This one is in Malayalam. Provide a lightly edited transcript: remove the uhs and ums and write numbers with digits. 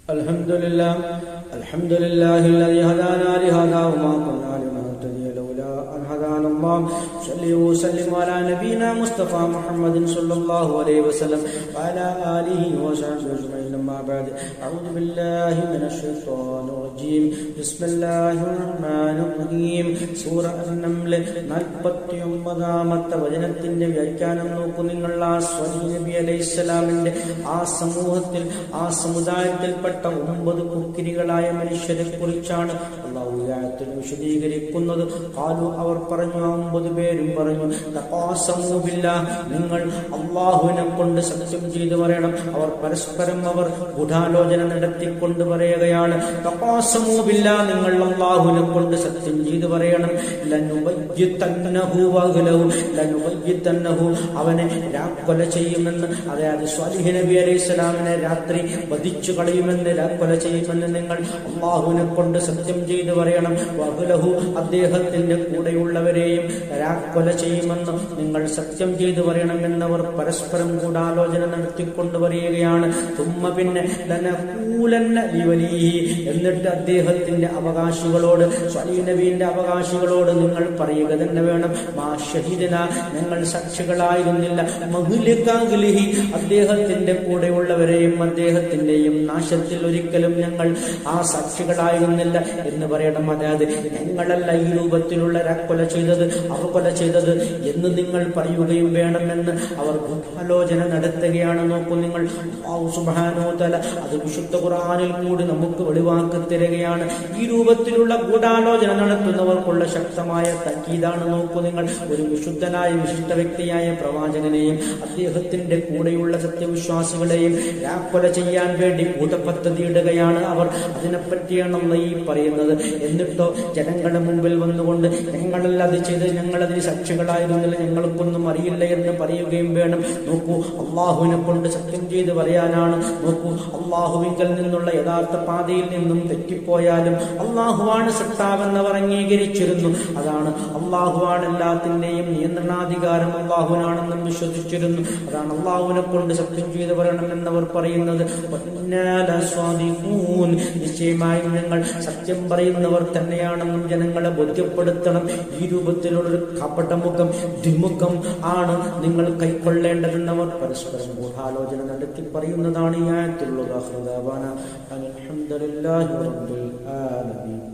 الحمد لله الذي هدانا لهذا وما كنا لنهتدي لولا أن هدانا الله. صلى وسلم على نبينا مصطفى محمد صلى الله عليه وسلم وعلى آله وصحبه أجمعين. أما بعد أعوذ بالله من الشيطان الرجيم. بسم الله الرحمن الرحيم. സൂറ അൻ-നംൽ 49-ാമത്തെ വചനത്തിന്റെ വ്യാഖ്യാനം നോക്കൂ നിങ്ങൾ. സ്വാലിഹ് നബി അലൈഹിസ്സലാമിന്റെ ആ സമൂഹത്തിൽ ആ സമുദായത്തിൽപ്പെട്ട 9 കുക്കിരികളായ മനുഷ്യരെ കുറിച്ചാണ് അല്ലാഹു ആയത്തിൽ വിശദീകരിക്കുന്നത്. ഖാലു അവർ പറഞ്ഞു, 9 പേരും പറഞ്ഞു, തഖാസമു ബില്ലാഹ്, നിങ്ങൾ അല്ലാഹുവിനെ കൊണ്ട് സത്യം ചെയ്തു പറയണം. അവർ പരസ്പരം അവർ ഗൂഢാലോചന നടത്തിക്കൊണ്ട് പറയുകയാണ്, തഖാസമു ബില്ലാഹ്, നിങ്ങൾ അല്ലാഹുവിനെ കൊണ്ട് സത്യം ചെയ്തു പറയണം. ലനുബയ്യിതന്നഹു വഅഹ്ലഹു, ലനുബയ്യിതന്നഹു, അവനെ കൊല ചെയ്യുമെന്ന്, അതായത് സ്വാലിഹ് നബി അലൈഹിസ്സലാമിനെ രാത്രി വധിച്ചു കളയുമെന്ന്, കൊല ചെയ്യുമെന്ന് നിങ്ങൾ അല്ലാഹുവിനെ കൊണ്ട് സത്യം ചെയ്തു പറയണം. വഅഹ്ലഹു, അദ്ദേഹത്തിന്റെ കൂടെയുള്ളവരെയും കൊല ചെയ്യുമെന്ന് നിങ്ങൾ സത്യം ചെയ്തു പറയണം എന്നവർ പരസ്പരം ഗൂഢാലോചന നടത്തിക്കൊണ്ട് പറയുകയാണ്. തുമ്മ പിന്നെ ലനഖൂലന്ന ലിവലിഹി, എന്നിട്ട് അദ്ദേഹത്തിന്റെ അവകാശികളോട്, സ്വാലിഹ് നബിയുടെ അവകാശികളോട് നിങ്ങൾ പറയുക തന്നെ വേണം, മാ ഷഹിദന, ഞങ്ങൾ സാക്ഷികളായിരുന്നില്ല, മഹ്ലികഅഹ്ലിഹി, അദ്ദേഹത്തിന്റെ കൂടെയുള്ളവരെയും അദ്ദേഹത്തിന്റെയും നാശത്തിൽ ഒരിക്കലും ഞങ്ങൾ ആ സാക്ഷികളായിരുന്നില്ല എന്ന് പറയണം. അതായത് ഞങ്ങളല്ല ഈ രൂപത്തിലുള്ള കൊല ചെയ്തത്, അവർ കൊല ചെയ്തത് എന്ന് നിങ്ങൾ പറയുകയും വേണമെന്ന് അവർ ഗൂഢാലോചന നടത്തുകയാണ്. നോക്കൂ നിങ്ങൾ, അല്ലാഹു സുബ്ഹാനഹു വ തആല അത് വിശുദ്ധ ഖുർആനിൽ കൂടി നമുക്ക് വെളിവാക്കി തരികയാണ്. ഈ രൂപത്തിലുള്ള ഗൂഢാലോചന നടത്തുന്നവർക്കുള്ള ശക്തമായ തക്കീതാണ്. നോക്കൂ നിങ്ങൾ, ഒരു വിശുദ്ധനായ വിശിഷ്ട വ്യക്തിയായ പ്രവാചകനെയും അദ്ദേഹത്തിന്റെ കൂടെയുള്ള സത്യവിശ്വാസികളെയും കൊല ചെയ്യാൻ വേണ്ടി കൂട്ടപദ്ധതി ഇടുകയാണ് അവർ. അതിനെപ്പറ്റിയാണ് ഈ പറയുന്നത്. എന്നിട്ടോ ജനങ്ങളുടെ മുമ്പിൽ വന്നുകൊണ്ട് ഞങ്ങളല്ല അത് ചെയ്ത്, ഞങ്ങളതിന് സാക്ഷികളായിരുന്നില്ല, ഞങ്ങൾക്കൊന്നും അറിയില്ല എന്ന് പറയുകയും വേണം. നോക്കൂ, അള്ളാഹുവിനെ കൊണ്ട് സത്യം ചെയ്ത് പറയാനാണ്. നോക്കൂ, അള്ളാഹുവിങ്കൽ നിന്നുള്ള യഥാർത്ഥ പാതയിൽ നിന്നും തെറ്റിപ്പോയാലും അള്ളാഹുവാണ് സത്താവെന്നവർ അംഗീകരിച്ചിരുന്നു. അതാണ് അള്ളാഹുവാണ് എല്ലാത്തിന്റെയും നിയന്ത്രണാധികാരം അള്ളാഹുവിനാണെന്നും വിശ്വസിച്ചിരുന്നു. അതാണ് അള്ളാഹുവിനെ കൊണ്ട് സത്യം ചെയ്ത് പറയണം എന്നവർ പറയുന്നത്. നിശ്ചയമായും ഞങ്ങൾ സത്യം പറയുന്നവർ തന്നെയാണെന്നും ജനങ്ങളെ ബോധ്യപ്പെടുത്തണം. ഈ രൂപത്തിലുള്ളൊരു കപടമുഖം, ദ്വിമുഖം ആണ് നിങ്ങൾ കൈക്കൊള്ളേണ്ടതെന്നവർ പരസ്പരം ഗൂഢാലോചന നടത്തി പറയുന്നതാണ് ഈ ആയത്തുള്ളത്. അൽഹംദുലില്ലാഹി റബ്ബിൽ ആലമീൻ.